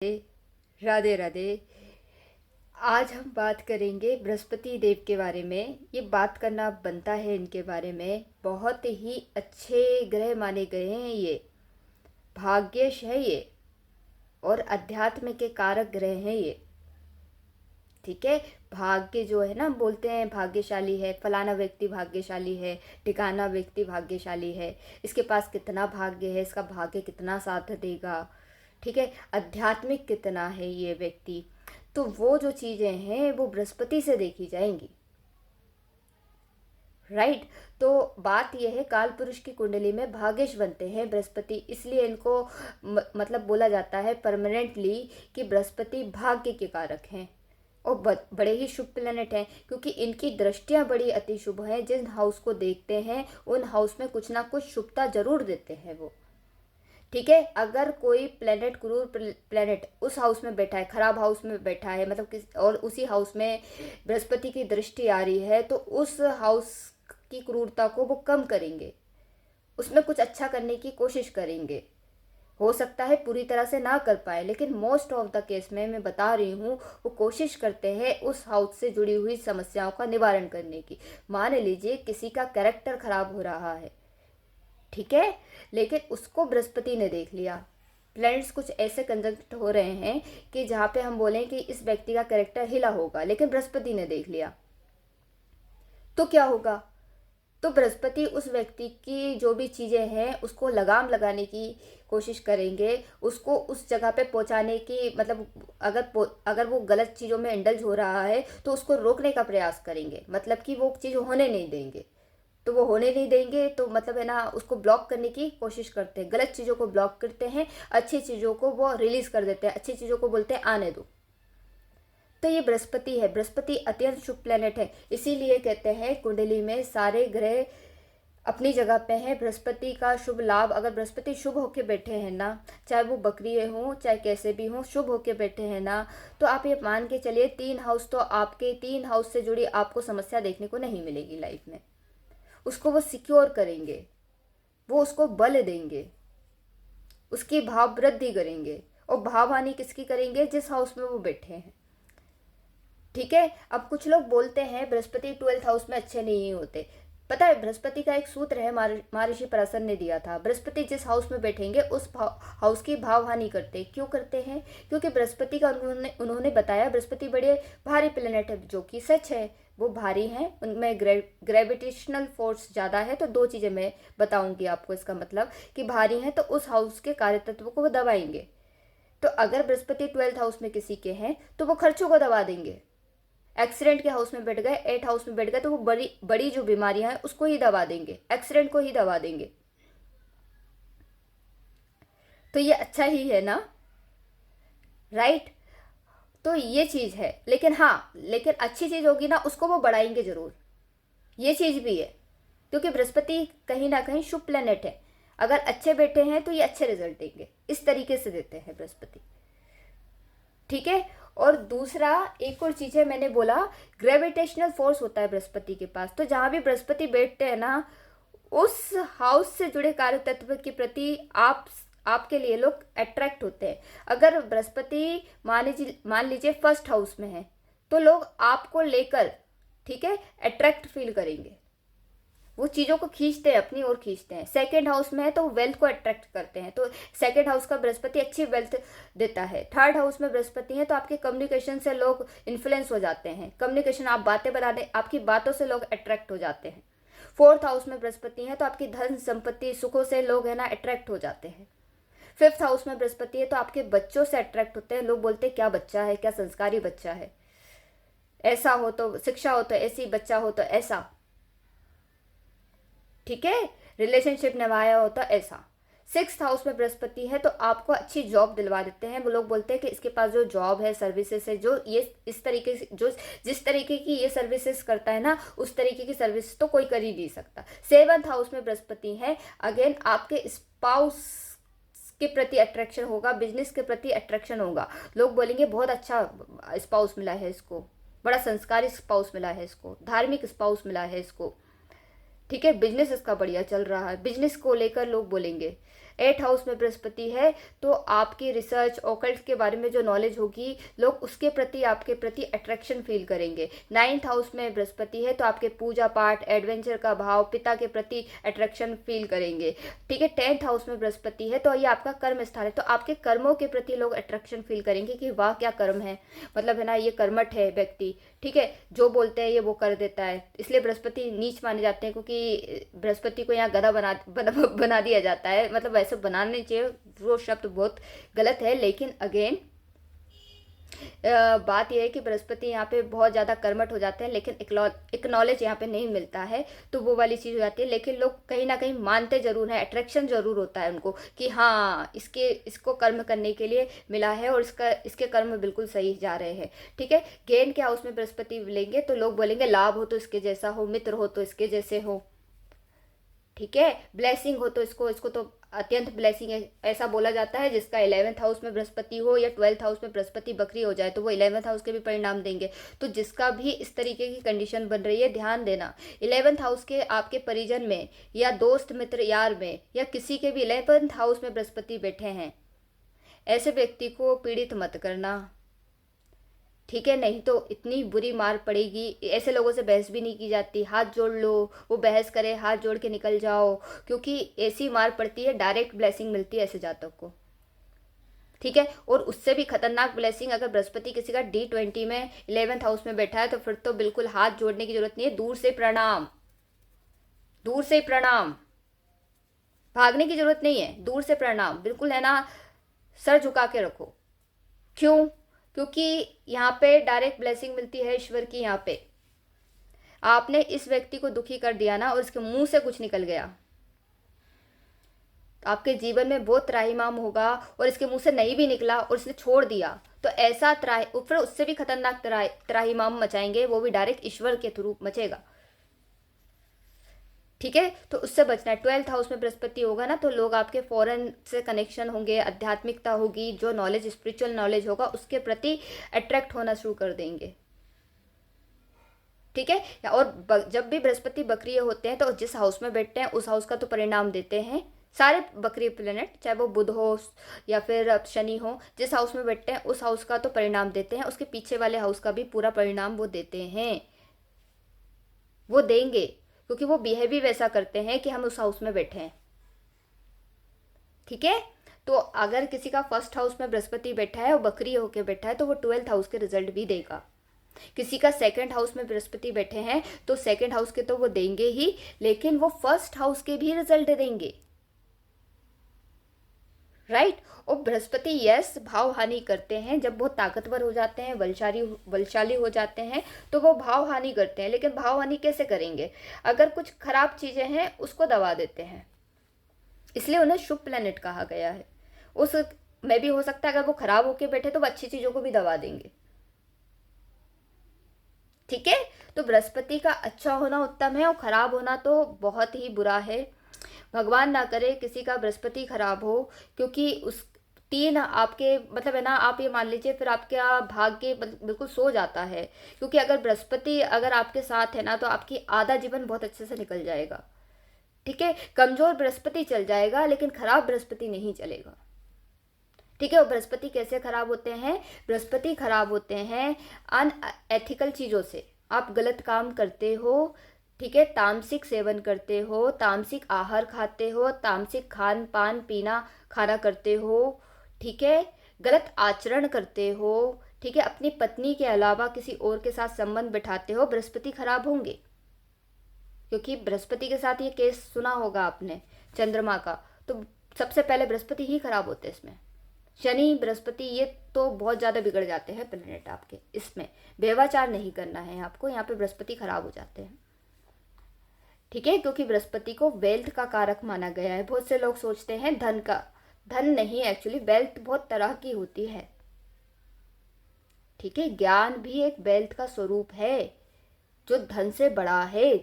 राधे राधे। आज हम बात करेंगे बृहस्पति देव के बारे में। ये बात करना बनता है इनके बारे में। बहुत ही अच्छे ग्रह माने गए हैं ये, भाग्यश है ये और अध्यात्म के कारक ग्रह हैं ये। ठीक है, भाग्य जो है ना, बोलते हैं भाग्यशाली है, फलाना व्यक्ति भाग्यशाली है, ठिकाना व्यक्ति भाग्यशाली है, इसके पास कितना भाग्य है, इसका भाग्य कितना साथ देगा। ठीक है, आध्यात्मिक कितना है ये व्यक्ति। तो वो जो चीज़ें हैं वो बृहस्पति से देखी जाएंगी। राइट। तो बात यह है, काल पुरुष की कुंडली में भाग्यश बनते हैं बृहस्पति, इसलिए इनको मतलब बोला जाता है परमानेंटली कि बृहस्पति भाग्य के कारक हैं और बड़े ही शुभ प्लेनेट हैं, क्योंकि इनकी दृष्टियां बड़ी अति शुभ हैं। जिन हाउस को देखते हैं उन हाउस में कुछ ना कुछ शुभता जरूर देते हैं वो। ठीक है, अगर कोई प्लेनेट, क्रूर प्लेनेट उस हाउस में बैठा है, खराब हाउस में बैठा है, मतलब किस और उसी हाउस में बृहस्पति की दृष्टि आ रही है, तो उस हाउस की क्रूरता को वो कम करेंगे, उसमें कुछ अच्छा करने की कोशिश करेंगे। हो सकता है पूरी तरह से ना कर पाए, लेकिन मोस्ट ऑफ द केस में मैं बता रही हूँ वो कोशिश करते हैं उस हाउस से जुड़ी हुई समस्याओं का निवारण करने की। मान लीजिए किसी का कैरेक्टर खराब हो रहा है, ठीक है, लेकिन उसको बृहस्पति ने देख लिया। प्लैनेट्स कुछ ऐसे कंजंक्ट हो रहे हैं कि जहाँ पे हम बोलें कि इस व्यक्ति का कैरेक्टर हिला होगा, लेकिन बृहस्पति ने देख लिया, तो क्या होगा? तो बृहस्पति उस व्यक्ति की जो भी चीज़ें हैं उसको लगाम लगाने की कोशिश करेंगे, उसको उस जगह पे पहुंचाने की, मतलब अगर वो गलत चीज़ों में इंडल्ज हो रहा है तो उसको रोकने का प्रयास करेंगे, मतलब कि वो चीज़ होने नहीं देंगे। तो वो होने नहीं देंगे तो मतलब है ना, उसको ब्लॉक करने की कोशिश करते हैं, गलत चीज़ों को ब्लॉक करते हैं, अच्छी चीज़ों को वो रिलीज कर देते हैं, अच्छी चीज़ों को बोलते हैं आने दो। तो ये बृहस्पति है, बृहस्पति अत्यंत शुभ प्लेनेट है, इसीलिए कहते हैं कुंडली में सारे ग्रह अपनी जगह पे हैं। बृहस्पति का शुभ लाभ, अगर बृहस्पति शुभ होके बैठे हैं ना, चाहे वो बकरिए हों चाहे कैसे भी हों, शुभ होके बैठे हैं ना, तो आप ये मान के चलिए 3 हाउस तो आपके 3 हाउस से जुड़ी आपको समस्या देखने को नहीं मिलेगी लाइफ में। उसको वो सिक्योर करेंगे, वो उसको बल देंगे, उसकी भाव वृद्धि करेंगे। और भाव हानि किसकी करेंगे? जिस हाउस में वो बैठे हैं। ठीक है, अब कुछ लोग बोलते हैं बृहस्पति 12th हाउस में अच्छे नहीं होते। पता है, बृहस्पति का एक सूत्र है, महर्षि पराशर ने दिया था, बृहस्पति जिस हाउस में बैठेंगे उस हाउस की भाव हानि करते। क्यों करते हैं? क्योंकि बृहस्पति का उन्होंने बताया, बृहस्पति बड़े भारी प्लेनेट है, जो कि सच है, वो भारी हैं, उनमें ग्रेविटेशनल फोर्स ज़्यादा है। तो 2 चीज़ें मैं बताऊंगी आपको, इसका मतलब कि भारी हैं तो उस हाउस के कार्य तत्व को वो दबाएंगे। तो अगर बृहस्पति 12th हाउस में किसी के हैं तो वो खर्चों को दबा देंगे। एक्सीडेंट के हाउस में बैठ गए, 8th हाउस में बैठ गए, तो वो बड़ी बड़ी जो बीमारियां हैं उसको ही दबा देंगे, एक्सीडेंट को ही दबा देंगे। तो ये अच्छा ही है ना, राइट। तो ये चीज है, लेकिन हाँ, लेकिन अच्छी चीज होगी ना उसको वो बढ़ाएंगे जरूर, ये चीज भी है, क्योंकि बृहस्पति कहीं ना कहीं शुभ प्लेनेट है। अगर अच्छे बैठे हैं तो ये अच्छे रिजल्ट देंगे, इस तरीके से देते हैं बृहस्पति। ठीक है, और दूसरा एक और चीज है, मैंने बोला ग्रेविटेशनल फोर्स होता है बृहस्पति के पास। तो जहां भी बृहस्पति बैठते हैं ना, उस हाउस से जुड़े कार्य तत्व के प्रति आपके लिए लोग अट्रैक्ट होते हैं। अगर बृहस्पति मान लीजिए 1st हाउस में है, तो लोग आपको लेकर, ठीक है, अट्रैक्ट फील करेंगे, वो चीज़ों को खींचते हैं, अपनी ओर खींचते हैं। 2nd हाउस में है तो वेल्थ को अट्रैक्ट करते हैं, तो 2nd हाउस का बृहस्पति अच्छी वेल्थ देता है। 3rd हाउस में बृहस्पति है तो आपके कम्युनिकेशन से लोग इन्फ्लुएंस हो जाते हैं, कम्युनिकेशन, आप बातें बताने, आपकी बातों से लोग अट्रैक्ट हो जाते हैं। 4th हाउस में बृहस्पति है तो आपकी धन संपत्ति सुखों से लोग है ना अट्रैक्ट हो जाते हैं। 5th हाउस में बृहस्पति है तो आपके बच्चों से अट्रैक्ट होते हैं, लोग बोलते हैं क्या बच्चा है, क्या संस्कारी बच्चा है, ऐसा हो तो शिक्षा हो तो ऐसी, बच्चा हो तो ऐसा, ठीक है, रिलेशनशिप निभाया हो तो ऐसा। 6th हाउस में बृहस्पति है तो आपको अच्छी जॉब दिलवा देते हैं। वो लोग बोलते हैं कि इसके पास जो जॉब है, सर्विसेज है, जो ये इस तरीके से, जो जिस तरीके की ये सर्विसेज करता है ना, उस तरीके की सर्विस तो कोई कर ही नहीं सकता। 7th हाउस में बृहस्पति है, अगेन आपके स्पाउस के प्रति अट्रैक्शन होगा, बिजनेस के प्रति अट्रैक्शन होगा। लोग बोलेंगे बहुत अच्छा स्पाउस मिला है इसको, बड़ा संस्कारी स्पाउस मिला है इसको, धार्मिक स्पाउस मिला है इसको, ठीक है, बिजनेस इसका बढ़िया चल रहा है, बिजनेस को लेकर लोग बोलेंगे। 8th हाउस में बृहस्पति है तो आपकी रिसर्च ऑकल्ट के बारे में जो नॉलेज होगी, लोग उसके प्रति आपके प्रति अट्रैक्शन फील करेंगे। 9th हाउस में बृहस्पति है तो आपके पूजा पाठ, एडवेंचर का भाव, पिता के प्रति अट्रैक्शन फील करेंगे। ठीक है, 10th हाउस में बृहस्पति है तो ये आपका कर्म स्थान है, तो आपके कर्मों के प्रति लोग अट्रैक्शन फील करेंगे कि वाह क्या कर्म है, मतलब है ना, ये कर्मठ है व्यक्ति। ठीक है, जो बोलते हैं ये वो कर देता है, इसलिए बृहस्पति नीच माने जाते हैं, क्योंकि बृहस्पति को यहाँ गधा बना दिया जाता है। मतलब वैसे बनाना नहीं चाहिए, वो शब्द बहुत गलत है, लेकिन अगेन बात यह है कि बृहस्पति यहाँ पे बहुत ज़्यादा कर्मठ हो जाते हैं, लेकिन एक्नॉलेज यहाँ पे नहीं मिलता है, तो वो वाली चीज़ हो जाती है। लेकिन लोग कहीं ना कहीं मानते जरूर हैं, अट्रैक्शन जरूर होता है उनको कि हाँ इसको कर्म करने के लिए मिला है और इसके कर्म बिल्कुल सही जा रहे हैं। ठीक है, गेन के हाउस में बृहस्पति लेंगे तो लोग बोलेंगे लाभ हो तो इसके जैसा हो, मित्र हो तो इसके जैसे हो। ठीक है, ब्लेसिंग हो तो इसको तो अत्यंत ब्लेसिंग है, ऐसा बोला जाता है। जिसका 11th हाउस में बृहस्पति हो या 12th हाउस में बृहस्पति बकरी हो जाए तो वो 11th हाउस के भी परिणाम देंगे। तो जिसका भी इस तरीके की कंडीशन बन रही है, ध्यान देना, 11th हाउस के आपके परिजन में या दोस्त मित्र यार में या किसी के भी 11th हाउस में बृहस्पति बैठे हैं, ऐसे व्यक्ति को पीड़ित मत करना। ठीक है, नहीं तो इतनी बुरी मार पड़ेगी। ऐसे लोगों से बहस भी नहीं की जाती, हाथ जोड़ लो, वो बहस करे, हाथ जोड़ के निकल जाओ, क्योंकि ऐसी मार पड़ती है, डायरेक्ट ब्लेसिंग मिलती है ऐसे जातक को। ठीक है, और उससे भी खतरनाक ब्लेसिंग अगर बृहस्पति किसी का D20 में 11th हाउस में बैठा है तो फिर तो बिल्कुल हाथ जोड़ने की जरूरत नहीं है, दूर से प्रणाम, दूर से प्रणाम, भागने की जरूरत नहीं है, दूर से प्रणाम, बिल्कुल है ना, सर झुका के रखो। क्यों? क्योंकि यहाँ पे डायरेक्ट ब्लेसिंग मिलती है ईश्वर की। यहाँ पे आपने इस व्यक्ति को दुखी कर दिया ना और इसके मुंह से कुछ निकल गया, तो आपके जीवन में बहुत त्राहिमाम होगा, और इसके मुंह से नहीं भी निकला और इसने छोड़ दिया तो ऐसा फिर उससे भी खतरनाक त्राहिमाम मचाएंगे, वो भी डायरेक्ट ईश्वर के थ्रू मचेगा। ठीक है, तो उससे बचना है। 12th हाउस में बृहस्पति होगा ना तो लोग आपके फॉरेन से कनेक्शन होंगे, आध्यात्मिकता होगी, जो नॉलेज स्पिरिचुअल नॉलेज होगा उसके प्रति अट्रैक्ट होना शुरू कर देंगे। ठीक है, और जब भी बृहस्पति बकरी होते हैं तो जिस हाउस में बैठते हैं उस हाउस का तो परिणाम देते हैं सारे बकरी प्लेनेट, चाहे वो बुध हो या फिर शनि हो, जिस हाउस में बैठते हैं उस हाउस का तो परिणाम देते हैं, उसके पीछे वाले हाउस का भी पूरा परिणाम वो देते हैं, वो देंगे, क्योंकि वो बिहेव भी वैसा करते हैं कि हम उस हाउस में बैठे हैं। ठीक है, तो अगर किसी का 1st हाउस में बृहस्पति बैठा है और बकरी होके बैठा है तो वो 12th हाउस के रिजल्ट भी देगा। किसी का 2nd हाउस में बृहस्पति बैठे हैं तो 2nd हाउस के तो वो देंगे ही, लेकिन वो 1st हाउस के भी रिजल्ट देंगे। राइट, और बृहस्पति यस भाव हानि करते हैं, जब बहुत ताकतवर हो जाते हैं, बलशाली हो जाते हैं तो वो भाव हानि करते हैं। लेकिन भाव हानि कैसे करेंगे? अगर कुछ खराब चीजें हैं उसको दबा देते हैं, इसलिए उन्हें शुभ प्लेनेट कहा गया है। उस में भी हो सकता है अगर वो खराब होके बैठे तो वो अच्छी चीजों को भी दबा देंगे। ठीक है, तो बृहस्पति का अच्छा होना उत्तम है और खराब होना तो बहुत ही बुरा है। भगवान ना करे किसी का बृहस्पति खराब हो, क्योंकि उस 3 आपके मतलब है ना, आप ये मान लीजिए फिर आपका भाग्य बिल्कुल सो जाता है, क्योंकि अगर बृहस्पति अगर आपके साथ है ना तो आपकी आधा जीवन बहुत अच्छे से निकल जाएगा। ठीक है, कमजोर बृहस्पति चल जाएगा लेकिन खराब बृहस्पति नहीं चलेगा। ठीक है, और बृहस्पति कैसे खराब होते हैं? बृहस्पति खराब होते हैं अनएथिकल चीज़ों से। आप गलत काम करते हो, ठीक है, तामसिक सेवन करते हो, तामसिक आहार खाते हो, तामसिक खान पान पीना खाना करते हो, ठीक है, गलत आचरण करते हो, ठीक है, अपनी पत्नी के अलावा किसी और के साथ संबंध बिठाते हो, बृहस्पति खराब होंगे। क्योंकि बृहस्पति के साथ ये केस सुना होगा आपने चंद्रमा का, तो सबसे पहले बृहस्पति ही खराब होते हैं इसमें। शनि बृहस्पति ये तो बहुत ज़्यादा बिगड़ जाते हैं प्लेनेट आपके, इसमें व्यवाचार नहीं करना है आपको, यहाँ पे बृहस्पति खराब हो जाते हैं। ठीक है, क्योंकि बृहस्पति को वेल्थ का कारक माना गया है। बहुत से लोग सोचते हैं धन का, धन नहीं, एक्चुअली वेल्थ बहुत तरह की होती है। ठीक है, ज्ञान भी एक वेल्थ का स्वरूप है जो धन से बड़ा है,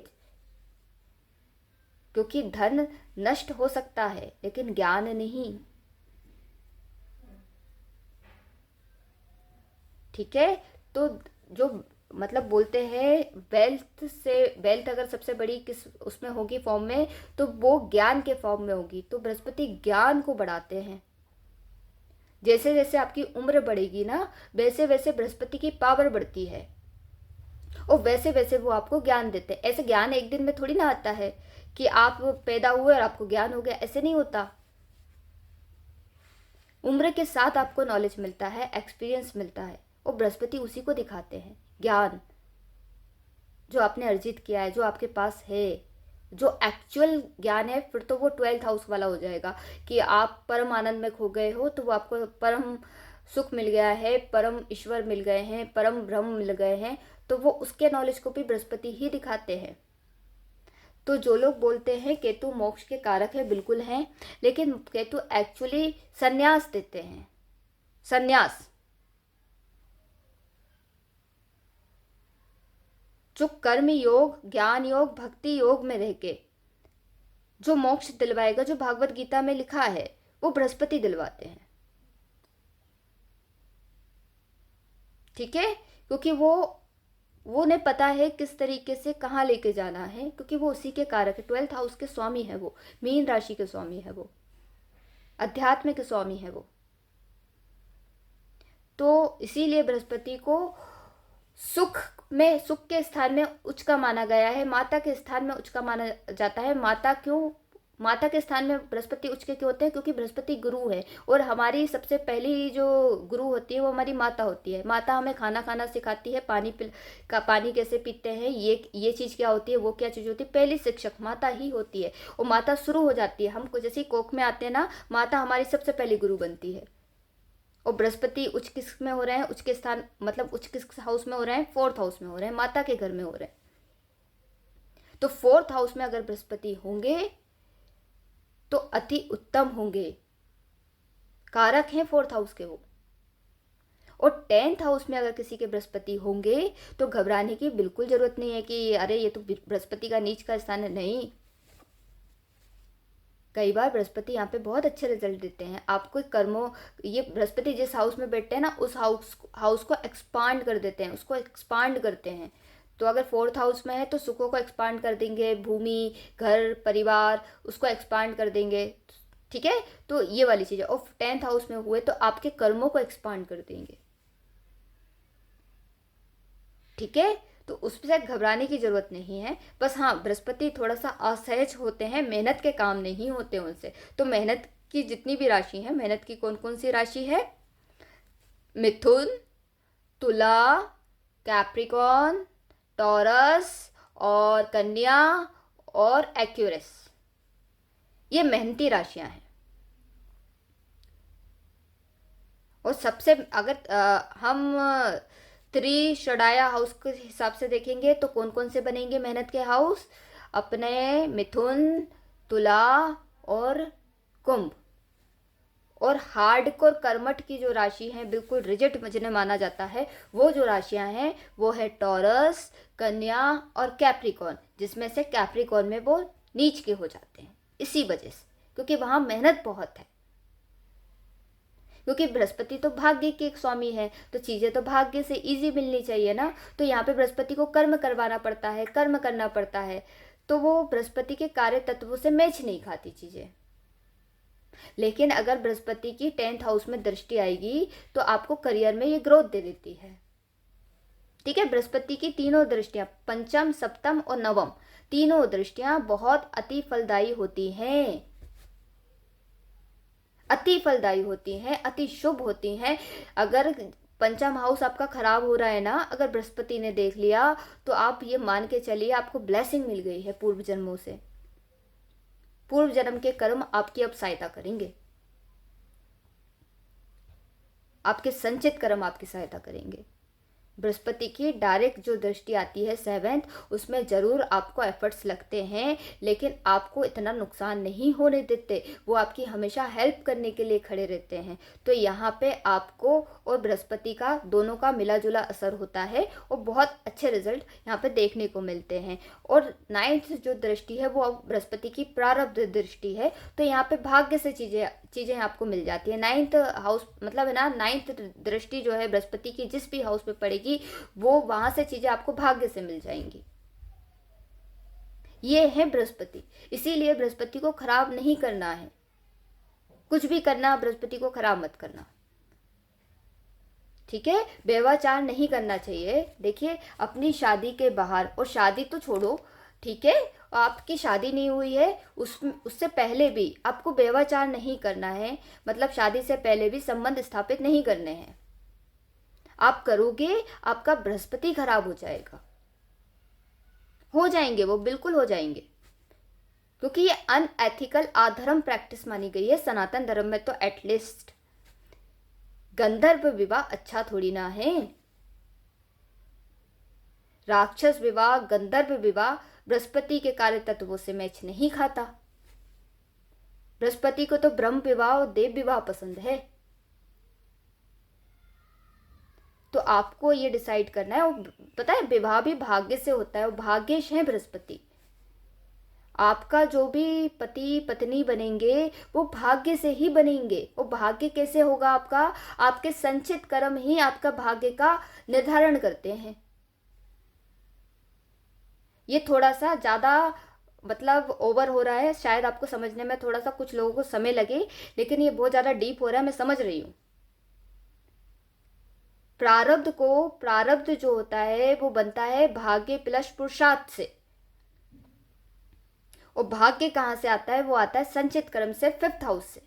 क्योंकि धन नष्ट हो सकता है लेकिन ज्ञान नहीं। ठीक है, तो जो मतलब बोलते हैं वेल्थ अगर सबसे बड़ी किस उसमें होगी फॉर्म में, तो वो ज्ञान के फॉर्म में होगी। तो बृहस्पति ज्ञान को बढ़ाते हैं। जैसे जैसे आपकी उम्र बढ़ेगी ना, वैसे वैसे बृहस्पति की पावर बढ़ती है और वैसे वैसे वो आपको ज्ञान देते हैं। ऐसे ज्ञान एक दिन में थोड़ी ना आता है कि आप पैदा हुए और आपको ज्ञान हो गया, ऐसे नहीं होता। उम्र के साथ आपको नॉलेज मिलता है, एक्सपीरियंस मिलता है, और बृहस्पति उसी को दिखाते हैं, ज्ञान जो आपने अर्जित किया है, जो आपके पास है, जो एक्चुअल ज्ञान है। फिर तो वो 12th हाउस वाला हो जाएगा कि आप परम आनंद में खो गए हो, तो वो आपको परम सुख मिल गया है, परम ईश्वर मिल गए हैं, परम ब्रह्म मिल गए हैं, तो वो उसके नॉलेज को भी बृहस्पति ही दिखाते हैं। तो जो लोग बोलते हैं केतु मोक्ष के कारक है, बिल्कुल हैं, लेकिन केतु एक्चुअली संन्यास देते हैं। संन्यास जो कर्म योग, ज्ञान योग, भक्ति योग में रह के जो मोक्ष दिलवाएगा, जो भागवत गीता में लिखा है, वो बृहस्पति दिलवाते हैं। ठीक है, क्योंकि वो उन्हें पता है किस तरीके से कहाँ लेके जाना है, क्योंकि वो उसी के कारक है। 12th हाउस के स्वामी है वो, मीन राशि के स्वामी है वो, अध्यात्म के स्वामी है वो। तो इसीलिए बृहस्पति को सुख के स्थान में उच्च का माना गया है, माता के स्थान में उच्च का माना जाता है। माता के स्थान में बृहस्पति उच्च के क्यों होते हैं? क्योंकि बृहस्पति गुरु है, और हमारी सबसे पहली जो गुरु होती है वो हमारी माता होती है। माता हमें खाना सिखाती है, पानी कैसे पीते हैं, ये चीज़ क्या होती है, वो क्या चीज़ होती है, पहली शिक्षक माता ही होती है। और माता शुरू हो जाती है, हमको जैसे कोख में आते हैं ना, माता हमारी सबसे पहली गुरु बनती है। और बृहस्पति उच्च किस में हो रहे हैं? उच्च के स्थान मतलब उच्च किस हाउस में हो रहे हैं? 4th हाउस में हो रहे हैं, माता के घर में हो रहे हैं। तो 4th हाउस में अगर बृहस्पति होंगे तो अति उत्तम होंगे, कारक हैं 4th हाउस के वो। और 10th हाउस में अगर किसी के बृहस्पति होंगे तो घबराने की बिल्कुल जरूरत नहीं है कि अरे ये तो बृहस्पति का नीच का स्थान है। नहीं, कई बार बृहस्पति यहाँ पे बहुत अच्छे रिजल्ट देते हैं आपको। कर्मों, ये बृहस्पति जिस हाउस में बैठते हैं ना, उस हाउस को एक्सपांड कर देते हैं, उसको एक्सपांड करते हैं। तो अगर 4th हाउस में है तो सुखों को एक्सपांड कर देंगे, भूमि, घर, परिवार, उसको एक्सपांड कर देंगे। ठीक है, तो ये वाली चीज़ है। और 10th हाउस में हुए तो आपके कर्मों को एक्सपांड कर देंगे। ठीक है, तो उससे घबराने की जरूरत नहीं है। बस हाँ, बृहस्पति थोड़ा सा असहज होते हैं, मेहनत के काम नहीं होते उनसे। तो मेहनत की जितनी भी राशि है, मेहनत की कौन कौन सी राशि है? मिथुन, तुला, कैप्रिकॉन, टॉरस और कन्या और एक्यूरेस, ये मेहनती राशियां हैं। और सबसे अगर हम त्रिषडाया हाउस के हिसाब से देखेंगे तो कौन कौन से बनेंगे मेहनत के हाउस? अपने मिथुन, तुला और कुंभ। और हार्डकोर कर्मठ की जो राशि है, बिल्कुल रिजिड जिन्हें माना जाता है, वो जो राशियां हैं वो है टॉरस, कन्या और कैप्रिकॉन, जिसमें से कैप्रिकॉन में वो नीच के हो जाते हैं इसी वजह से, क्योंकि वहां मेहनत बहुत है। क्योंकि बृहस्पति तो भाग्य के एक स्वामी है, तो चीज़ें तो भाग्य से इजी मिलनी चाहिए ना। तो यहाँ पे बृहस्पति को कर्म करवाना पड़ता है, कर्म करना पड़ता है, तो वो बृहस्पति के कार्य तत्वों से मैच नहीं खाती चीज़ें। लेकिन अगर बृहस्पति की 10th हाउस में दृष्टि आएगी तो आपको करियर में ये ग्रोथ दे देती है। ठीक है, बृहस्पति की तीनों दृष्टियां, पंचम, सप्तम और नवम, तीनों दृष्टियां बहुत अति फलदायी होती हैं, अति फलदायी होती हैं, अति शुभ होती हैं। अगर पंचम हाउस आपका खराब हो रहा है ना, अगर बृहस्पति ने देख लिया तो आप ये मान के चलिए आपको ब्लेसिंग मिल गई है पूर्व जन्मों से। पूर्व जन्म के कर्म आपकी अब सहायता करेंगे, आपके संचित कर्म आपकी सहायता करेंगे। बृहस्पति की डायरेक्ट जो दृष्टि आती है 7th, उसमें ज़रूर आपको एफर्ट्स लगते हैं, लेकिन आपको इतना नुकसान नहीं होने देते। वो आपकी हमेशा हेल्प करने के लिए खड़े रहते हैं। तो यहाँ पे आपको और बृहस्पति का दोनों का मिला जुला असर होता है और बहुत अच्छे रिजल्ट यहाँ पे देखने को मिलते हैं। और 9th जो दृष्टि है वो बृहस्पति की प्रारब्ध दृष्टि है, तो यहाँ पे भाग्य से चीज़ें आपको मिल जाती है। 9th हाउस मतलब है ना, 9th दृष्टि जो है बृहस्पति की जिस भी हाउस पे पड़ेगी जाएगी, वो वहां से चीजें आपको भाग्य से मिल जाएंगी। ये है बृहस्पति। इसीलिए बृहस्पति को खराब नहीं करना है, कुछ भी करना बृहस्पति को खराब मत करना, ठीक है। व्यभिचार नहीं करना चाहिए। देखिए अपनी शादी के बाहर, और शादी तो छोड़ो, ठीक है, आपकी शादी नहीं हुई है उससे पहले भी आपको व्यभिचार नहीं करना है, मतलब शादी से पहले भी संबंध स्थापित नहीं करने हैं। आप करोगे आपका बृहस्पति खराब हो जाएगा, हो जाएंगे, वो बिल्कुल हो जाएंगे, क्योंकि ये अनएथिकल अधर्म प्रैक्टिस मानी गई है सनातन धर्म में। तो एटलीस्ट गंधर्व विवाह अच्छा थोड़ी ना है, राक्षस विवाह, गंधर्व विवाह बृहस्पति के कार्य तत्वों से मैच नहीं खाता। बृहस्पति को तो ब्रह्म विवाह और देव विवाह पसंद है। तो आपको ये डिसाइड करना है। और पता है विवाह भी भाग्य से होता है, और भाग्येश है बृहस्पति। आपका जो भी पति पत्नी बनेंगे वो भाग्य से ही बनेंगे। वो भाग्य कैसे होगा आपका? आपके संचित कर्म ही आपका भाग्य का निर्धारण करते हैं। ये थोड़ा सा ज्यादा मतलब ओवर हो रहा है, शायद आपको समझने में थोड़ा सा कुछ लोगों को समय लगे, लेकिन ये बहुत ज्यादा डीप हो रहा है, मैं समझ रही हूं। प्रारब्ध जो होता है वो बनता है भाग्य प्लस पुरुषार्थ से, और भाग्य कहां से आता है? वो आता है संचित कर्म से, 5th हाउस से।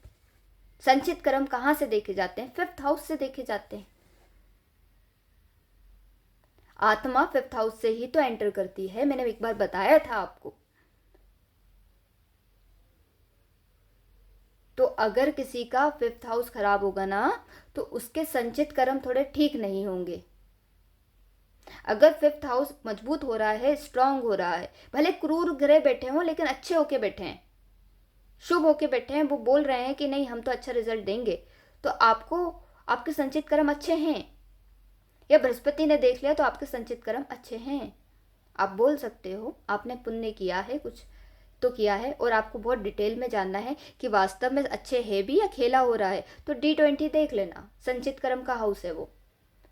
संचित कर्म कहां से देखे जाते हैं? 5th हाउस से देखे जाते हैं। आत्मा 5th हाउस से ही तो एंटर करती है, मैंने एक बार बताया था आपको। तो अगर किसी का 5th हाउस खराब होगा ना, तो उसके संचित कर्म थोड़े ठीक नहीं होंगे। अगर 5th हाउस मजबूत हो रहा है, स्ट्रांग हो रहा है, भले क्रूर ग्रह बैठे हों लेकिन अच्छे होके बैठे हैं, शुभ होके बैठे हैं, वो बोल रहे हैं कि नहीं हम तो अच्छा रिजल्ट देंगे, तो आपको आपके संचित कर्म अच्छे हैं, या बृहस्पति ने देख लिया तो आपके संचित कर्म अच्छे हैं। आप बोल सकते हो आपने पुण्य किया है, कुछ तो किया है, और आपको बहुत डिटेल में जानना है कि वास्तव में अच्छे है भी या खेला हो रहा है, तो D20 देख लेना। संचित कर्म का हाउस है, वो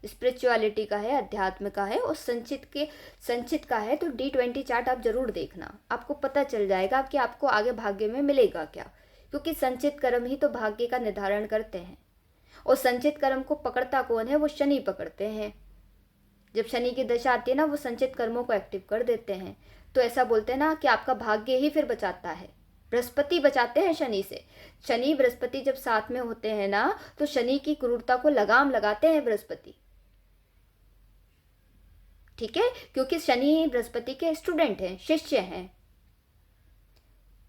स्पिरिचुअलिटी का है, अध्यात्म का है, और संचित का है। तो D20 चार्ट आप जरूर देखना, आपको पता चल जाएगा कि आपको आगे भाग्य में मिलेगा क्या, क्योंकि संचित कर्म ही तो भाग्य का निर्धारण करते हैं। और संचित कर्म को पकड़ता कौन है? वो शनि पकड़ते हैं। जब शनि की दशा आती है ना, वो संचित कर्मों को एक्टिव कर देते हैं। तो ऐसा बोलते हैं ना कि आपका भाग्य ही फिर बचाता है, बृहस्पति बचाते हैं शनि से। शनि बृहस्पति जब साथ में होते हैं ना, तो शनि की क्रूरता को लगाम लगाते हैं बृहस्पति, ठीक है, क्योंकि शनि बृहस्पति के स्टूडेंट हैं, शिष्य हैं।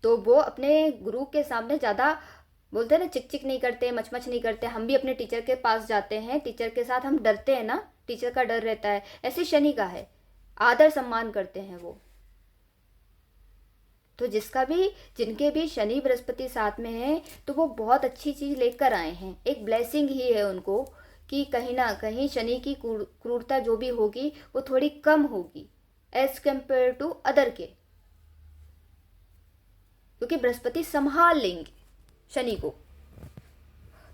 तो वो अपने गुरु के सामने ज्यादा बोलते हैं ना, चिक चिक नहीं करते, मचमच नहीं करते। हम भी अपने टीचर के पास जाते हैं, टीचर के साथ हम डरते हैं ना, टीचर का डर रहता है, ऐसे शनि का है, आदर सम्मान करते हैं वो। तो जिनके भी शनि बृहस्पति साथ में है, तो वो बहुत अच्छी चीज लेकर आए हैं, एक ब्लेसिंग ही है उनको, कि कहीं ना कहीं शनि की क्रूरता जो भी होगी वो थोड़ी कम होगी एज कंपेयर टू अदर के, क्योंकि बृहस्पति संभाल लेंगे शनि को।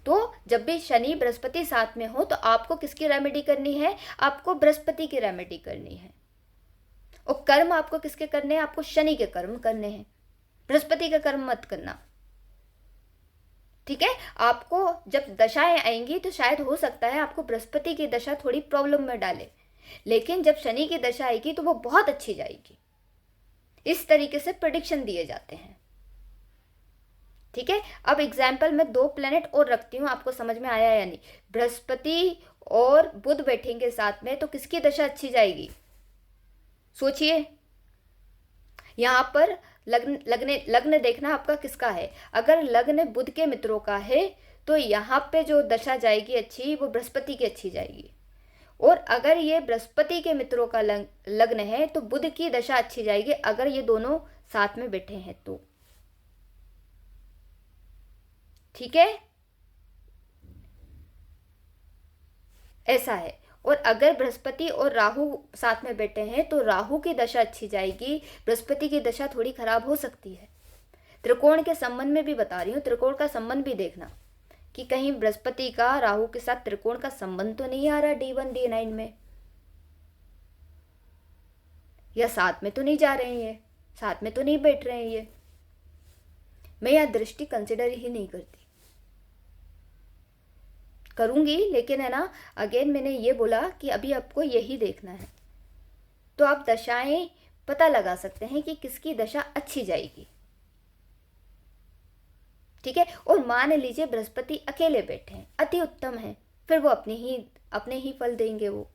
तो जब भी शनि बृहस्पति साथ में हो, तो आपको किसकी रेमेडी करनी है? आपको बृहस्पति की रेमेडी करनी है। और कर्म आपको किसके करने हैं? आपको शनि के कर्म करने हैं, बृहस्पति का कर्म मत करना, ठीक है। आपको जब दशाएं आएंगी तो शायद हो सकता है आपको बृहस्पति की दशा थोड़ी प्रॉब्लम में डाले, लेकिन जब शनि की दशा आएगी तो वो बहुत अच्छी जाएगी। इस तरीके से प्रेडिक्शन दिए जाते हैं, ठीक है। अब एग्जाम्पल में 2 प्लेनेट और रखती हूं, आपको समझ में आया या नहीं? बृहस्पति और बुध बैठेंगे साथ में, तो किसकी दशा अच्छी जाएगी? सोचिए। यहां पर लग्न देखना आपका किसका है। अगर लग्न बुध के मित्रों का है, तो यहाँ पे जो दशा जाएगी अच्छी, वो बृहस्पति की अच्छी जाएगी। और अगर ये बृहस्पति के मित्रों का लग्न है, तो बुध की दशा अच्छी जाएगी, अगर ये दोनों साथ में बैठे हैं तो, ठीक है, ऐसा है। और अगर बृहस्पति और राहु साथ में बैठे हैं, तो राहु की दशा अच्छी जाएगी, बृहस्पति की दशा थोड़ी खराब हो सकती है। त्रिकोण के संबंध में भी बता रही हूँ, त्रिकोण का संबंध भी देखना कि कहीं बृहस्पति का राहु के साथ त्रिकोण का संबंध तो नहीं आ रहा D1 D9 में। या साथ में तो नहीं जा रहे हैं, ये साथ में तो नहीं बैठ रहे हैं ये। मैं यह दृष्टि कंसिडर ही नहीं करती, करूंगी लेकिन है ना, अगेन मैंने ये बोला कि अभी आपको यही देखना है। तो आप दशाएं पता लगा सकते हैं कि किसकी दशा अच्छी जाएगी, ठीक है। और मान लीजिए बृहस्पति अकेले बैठे हैं, अति उत्तम है, फिर वो अपने ही फल देंगे। वो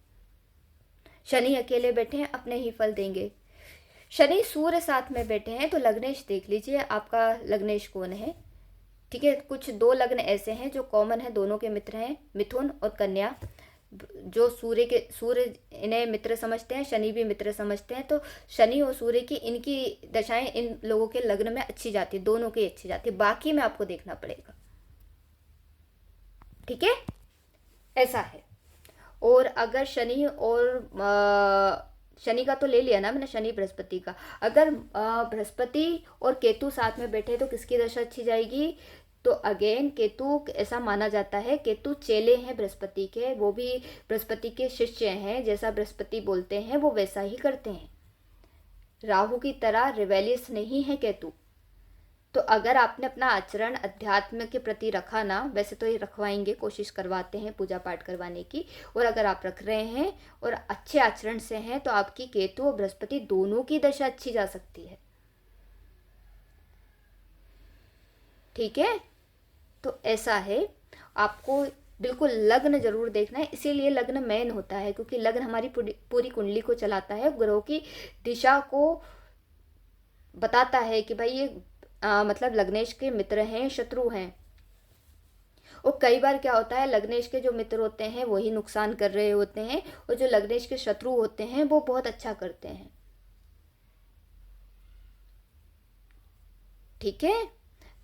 शनि अकेले बैठे हैं, अपने ही फल देंगे। शनि सूर्य साथ में बैठे हैं तो लग्नेश देख लीजिए, आपका लग्नेश कौन है, ठीक है। कुछ 2 लग्न ऐसे हैं जो कॉमन है, दोनों के मित्र हैं, मिथुन और कन्या। जो सूर्य इन्हें मित्र समझते हैं, शनि भी मित्र समझते हैं। तो शनि और सूर्य की इनकी दशाएं इन लोगों के लग्न में अच्छी जाती है, दोनों की अच्छी जाती है, बाकी में आपको देखना पड़ेगा, ठीक है। ऐसा है। और अगर शनि का तो ले लिया ना मैंने, शनि बृहस्पति का, अगर बृहस्पति और केतु साथ में बैठे तो किसकी दशा अच्छी जाएगी। तो अगेन केतु, ऐसा माना जाता है केतु चेले हैं बृहस्पति के, वो भी बृहस्पति के शिष्य हैं, जैसा बृहस्पति बोलते हैं वो वैसा ही करते हैं। राहु की तरह रिवेलियस नहीं है केतु। तो अगर आपने अपना आचरण अध्यात्म के प्रति रखा ना, वैसे तो ये रखवाएंगे, कोशिश करवाते हैं पूजा पाठ करवाने की, और अगर आप रख रहे हैं और अच्छे आचरण से हैं तो आपकी केतु और बृहस्पति दोनों की दशा अच्छी जा सकती है, ठीक है। तो ऐसा है, आपको बिल्कुल लग्न जरूर देखना है, इसीलिए लग्न मेन होता है, क्योंकि लग्न हमारी पूरी कुंडली को चलाता है, ग्रहों की दिशा को बताता है कि भाई ये मतलब लग्नेश के मित्र हैं, शत्रु हैं। और कई बार क्या होता है, लग्नेश के जो मित्र होते हैं वही नुकसान कर रहे होते हैं, और जो लग्नेश के शत्रु होते हैं वो बहुत अच्छा करते हैं, ठीक है।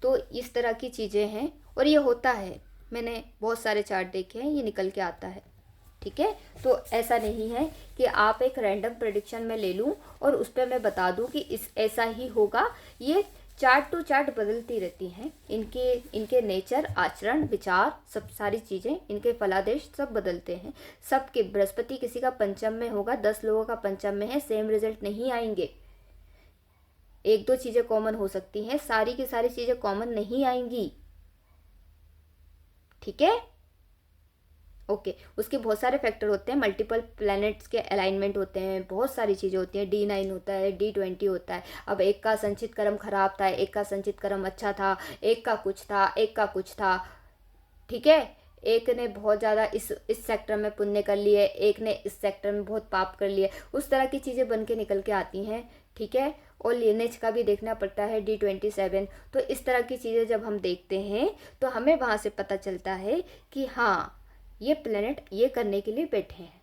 तो इस तरह की चीज़ें हैं, और ये होता है, मैंने बहुत सारे चार्ट देखे हैं, ये निकल के आता है, ठीक है। तो ऐसा नहीं है कि आप एक रैंडम प्रेडिक्शन में ले लूँ और उस पर मैं बता दूँ कि ऐसा ही होगा। ये चार्ट टू चार्ट बदलती रहती हैं, इनके नेचर, आचरण, विचार, सब सारी चीज़ें, इनके फलादेश सब बदलते हैं। सबके बृहस्पति किसी का पंचम में होगा, 10 लोगों का पंचम में है, सेम रिजल्ट नहीं आएंगे। 1-2 चीज़ें कॉमन हो सकती हैं, सारी की सारी चीज़ें कॉमन नहीं आएंगी, ठीक है। ओके, उसके बहुत सारे फैक्टर होते हैं, मल्टीपल प्लैनेट्स के अलाइनमेंट होते हैं, बहुत सारी चीज़ें होती हैं, D9 होता है, D20 होता है। अब एक का संचित कर्म खराब था, एक का संचित कर्म अच्छा था, एक का कुछ था, एक का कुछ था, ठीक है। एक ने बहुत ज़्यादा इस सेक्टर में पुण्य कर लिए, एक ने इस सेक्टर में बहुत पाप कर लिए, उस तरह की चीज़ें बन के निकल के आती हैं, ठीक है। और लिनेज का भी देखना पड़ता है, D27। तो इस तरह की चीज़ें जब हम देखते हैं तो हमें वहाँ से पता चलता है कि हाँ, ये प्लेनेट ये करने के लिए बैठे हैं।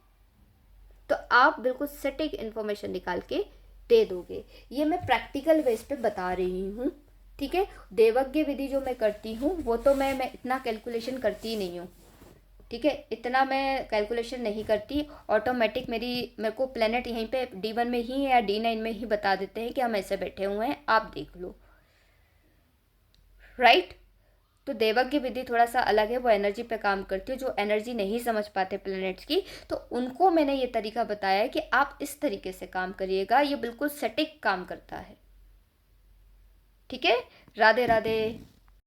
तो आप बिल्कुल सटीक इन्फॉर्मेशन निकाल के दे दोगे। ये मैं प्रैक्टिकल बेस पे बता रही हूँ, ठीक है। देवज्ञ विधि जो मैं करती हूँ वो तो मैं इतना कैलकुलेशन करती नहीं हूँ, ठीक है। इतना मैं कैलकुलेशन नहीं करती, ऑटोमेटिक मेरे को प्लेनेट यहीं पे D1 में ही या D9 में ही बता देते हैं कि हम ऐसे बैठे हुए हैं, आप देख लो, राइट। तो देवज्ञ विधि थोड़ा सा अलग है, वो एनर्जी पे काम करती है। जो एनर्जी नहीं समझ पाते प्लैनेट्स की, तो उनको मैंने ये तरीका बताया है कि आप इस तरीके से काम करिएगा, ये बिल्कुल सटीक काम करता है, ठीक है। राधे राधे।